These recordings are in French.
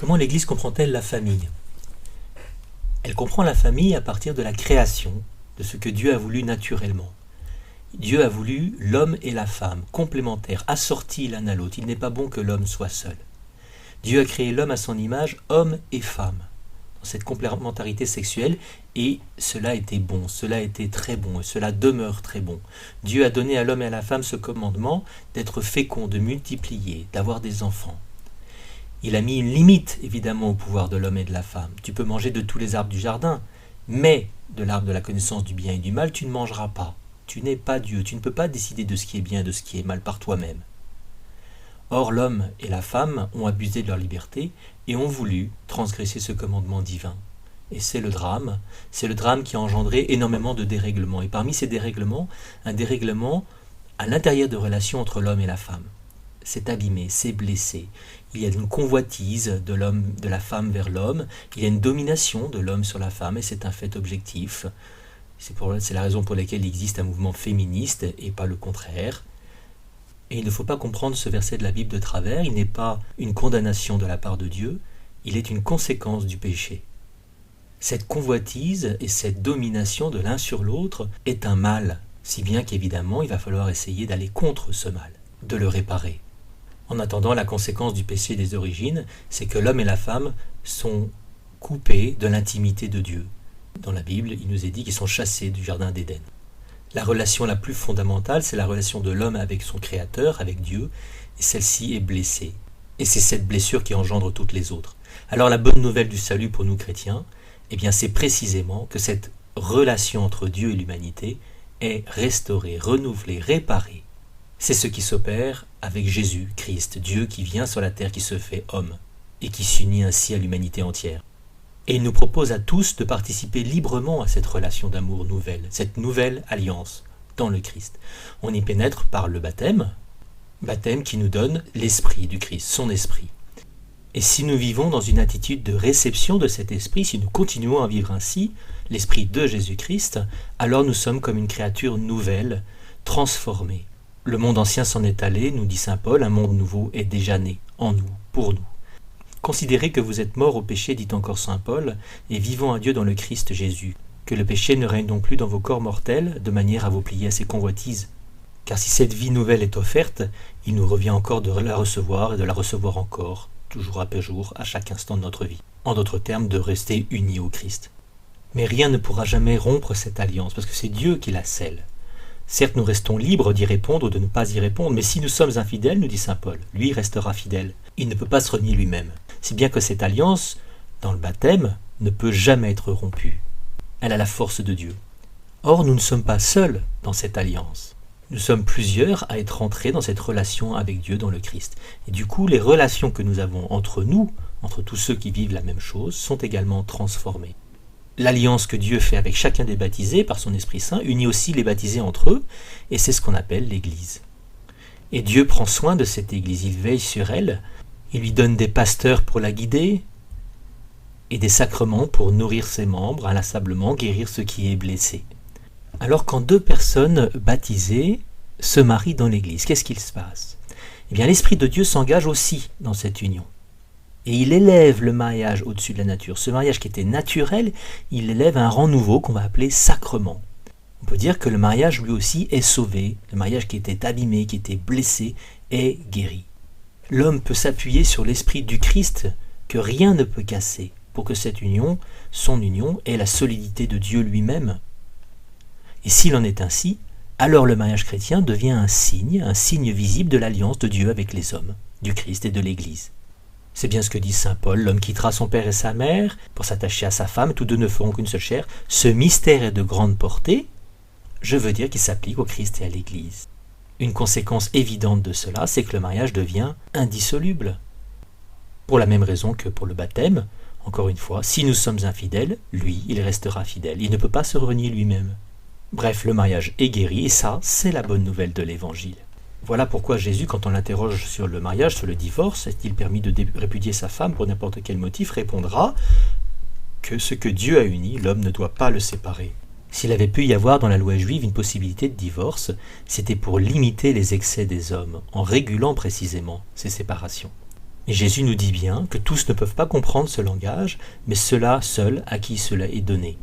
Comment l'Église comprend-elle la famille? Elle comprend la famille à partir de la création, de ce que Dieu a voulu naturellement. Dieu a voulu l'homme et la femme, complémentaires, assortis l'un à l'autre. Il n'est pas bon que l'homme soit seul. Dieu a créé l'homme à son image, homme et femme, dans cette complémentarité sexuelle, et cela était bon, cela était très bon, et cela demeure très bon. Dieu a donné à l'homme et à la femme ce commandement d'être fécond, de multiplier, d'avoir des enfants. Il a mis une limite, évidemment, au pouvoir de l'homme et de la femme. Tu peux manger de tous les arbres du jardin, mais de l'arbre de la connaissance du bien et du mal, tu ne mangeras pas. Tu n'es pas Dieu, tu ne peux pas décider de ce qui est bien et de ce qui est mal par toi-même. Or, l'homme et la femme ont abusé de leur liberté et ont voulu transgresser ce commandement divin. Et c'est le drame qui a engendré énormément de dérèglements. Et parmi ces dérèglements, un dérèglement à l'intérieur de relations entre l'homme et la femme. C'est abîmé, c'est blessé. Il y a une convoitise de l'homme, de la femme vers l'homme. Il y a une domination de l'homme sur la femme, et c'est un fait objectif. C'est la raison pour laquelle il existe un mouvement féministe et pas le contraire. Et il ne faut pas comprendre ce verset de la Bible de travers. Il n'est pas une condamnation de la part de Dieu. Il est une conséquence du péché. Cette convoitise et cette domination de l'un sur l'autre est un mal, si bien qu'évidemment il va falloir essayer d'aller contre ce mal, de le réparer. En attendant, la conséquence du péché des origines, c'est que l'homme et la femme sont coupés de l'intimité de Dieu. Dans la Bible, il nous est dit qu'ils sont chassés du jardin d'Éden. La relation la plus fondamentale, c'est la relation de l'homme avec son Créateur, avec Dieu, et celle-ci est blessée. Et c'est cette blessure qui engendre toutes les autres. Alors la bonne nouvelle du salut pour nous chrétiens, eh bien c'est précisément que cette relation entre Dieu et l'humanité est restaurée, renouvelée, réparée. C'est ce qui s'opère avec Jésus, Christ, Dieu qui vient sur la terre, qui se fait homme, et qui s'unit ainsi à l'humanité entière. Et il nous propose à tous de participer librement à cette relation d'amour nouvelle, cette nouvelle alliance dans le Christ. On y pénètre par le baptême qui nous donne l'esprit du Christ, son esprit. Et si nous vivons dans une attitude de réception de cet esprit, si nous continuons à vivre ainsi, l'esprit de Jésus-Christ, alors nous sommes comme une créature nouvelle, transformée. Le monde ancien s'en est allé, nous dit saint Paul, un monde nouveau est déjà né, en nous, pour nous. Considérez que vous êtes morts au péché, dit encore saint Paul, et vivons à Dieu dans le Christ Jésus. Que le péché ne règne donc plus dans vos corps mortels, de manière à vous plier à ses convoitises. Car si cette vie nouvelle est offerte, il nous revient encore de la recevoir et de la recevoir encore, toujours après jour, à chaque instant de notre vie. En d'autres termes, de rester unis au Christ. Mais rien ne pourra jamais rompre cette alliance, parce que c'est Dieu qui la scelle. Certes, nous restons libres d'y répondre ou de ne pas y répondre, mais si nous sommes infidèles, nous dit saint Paul, lui restera fidèle. Il ne peut pas se renier lui-même. Si bien que cette alliance, dans le baptême, ne peut jamais être rompue. Elle a la force de Dieu. Or, nous ne sommes pas seuls dans cette alliance. Nous sommes plusieurs à être entrés dans cette relation avec Dieu dans le Christ. Et du coup, les relations que nous avons entre nous, entre tous ceux qui vivent la même chose, sont également transformées. L'alliance que Dieu fait avec chacun des baptisés par son Esprit Saint unit aussi les baptisés entre eux, et c'est ce qu'on appelle l'Église. Et Dieu prend soin de cette Église, il veille sur elle, il lui donne des pasteurs pour la guider, et des sacrements pour nourrir ses membres, inlassablement guérir ce qui est blessé. Alors quand deux personnes baptisées se marient dans l'Église, qu'est-ce qu'il se passe? Eh bien l'Esprit de Dieu s'engage aussi dans cette union. Et il élève le mariage au-dessus de la nature. Ce mariage qui était naturel, il élève à un rang nouveau qu'on va appeler sacrement. On peut dire que le mariage lui aussi est sauvé. Le mariage qui était abîmé, qui était blessé, est guéri. L'homme peut s'appuyer sur l'esprit du Christ que rien ne peut casser pour que cette union, son union, ait la solidité de Dieu lui-même. Et s'il en est ainsi, alors le mariage chrétien devient un signe visible de l'alliance de Dieu avec les hommes, du Christ et de l'Église. C'est bien ce que dit saint Paul, l'homme quittera son père et sa mère pour s'attacher à sa femme, tous deux ne feront qu'une seule chair. Ce mystère est de grande portée, je veux dire qu'il s'applique au Christ et à l'Église. Une conséquence évidente de cela, c'est que le mariage devient indissoluble. Pour la même raison que pour le baptême, encore une fois, si nous sommes infidèles, lui, il restera fidèle, il ne peut pas se renier lui-même. Bref, le mariage est guéri, et ça, c'est la bonne nouvelle de l'Évangile. Voilà pourquoi Jésus, quand on l'interroge sur le mariage, sur le divorce, est-il permis de répudier sa femme pour n'importe quel motif, répondra que ce que Dieu a uni, l'homme ne doit pas le séparer. S'il avait pu y avoir dans la loi juive une possibilité de divorce, c'était pour limiter les excès des hommes, en régulant précisément ces séparations. Et Jésus nous dit bien que tous ne peuvent pas comprendre ce langage, mais ceux-là seuls à qui cela est donné.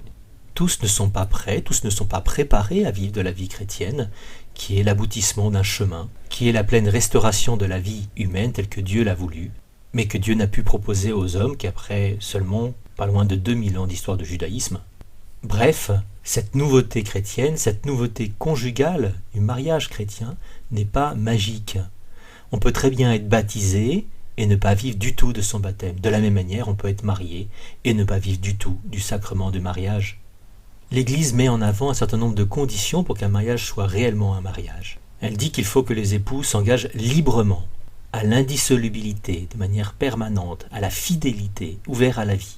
Tous ne sont pas prêts, tous ne sont pas préparés à vivre de la vie chrétienne, qui est l'aboutissement d'un chemin, qui est la pleine restauration de la vie humaine telle que Dieu l'a voulu, mais que Dieu n'a pu proposer aux hommes qu'après seulement pas loin de 2000 ans d'histoire de judaïsme. Bref, cette nouveauté chrétienne, cette nouveauté conjugale du mariage chrétien n'est pas magique. On peut très bien être baptisé et ne pas vivre du tout de son baptême. De la même manière, on peut être marié et ne pas vivre du tout du sacrement du mariage. L'Église met en avant un certain nombre de conditions pour qu'un mariage soit réellement un mariage. Elle dit qu'il faut que les époux s'engagent librement à l'indissolubilité, de manière permanente, à la fidélité, ouverts à la vie.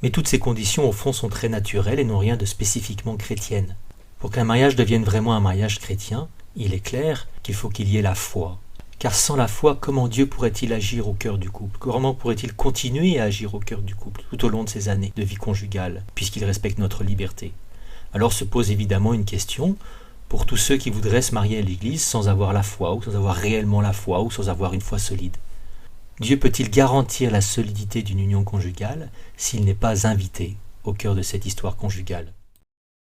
Mais toutes ces conditions, au fond, sont très naturelles et n'ont rien de spécifiquement chrétienne. Pour qu'un mariage devienne vraiment un mariage chrétien, il est clair qu'il faut qu'il y ait la foi. Car sans la foi, comment Dieu pourrait-il agir au cœur du couple? Comment pourrait-il continuer à agir au cœur du couple tout au long de ces années de vie conjugale, puisqu'il respecte notre liberté? Alors se pose évidemment une question pour tous ceux qui voudraient se marier à l'Église sans avoir la foi, ou sans avoir réellement la foi, ou sans avoir une foi solide. Dieu peut-il garantir la solidité d'une union conjugale s'il n'est pas invité au cœur de cette histoire conjugale?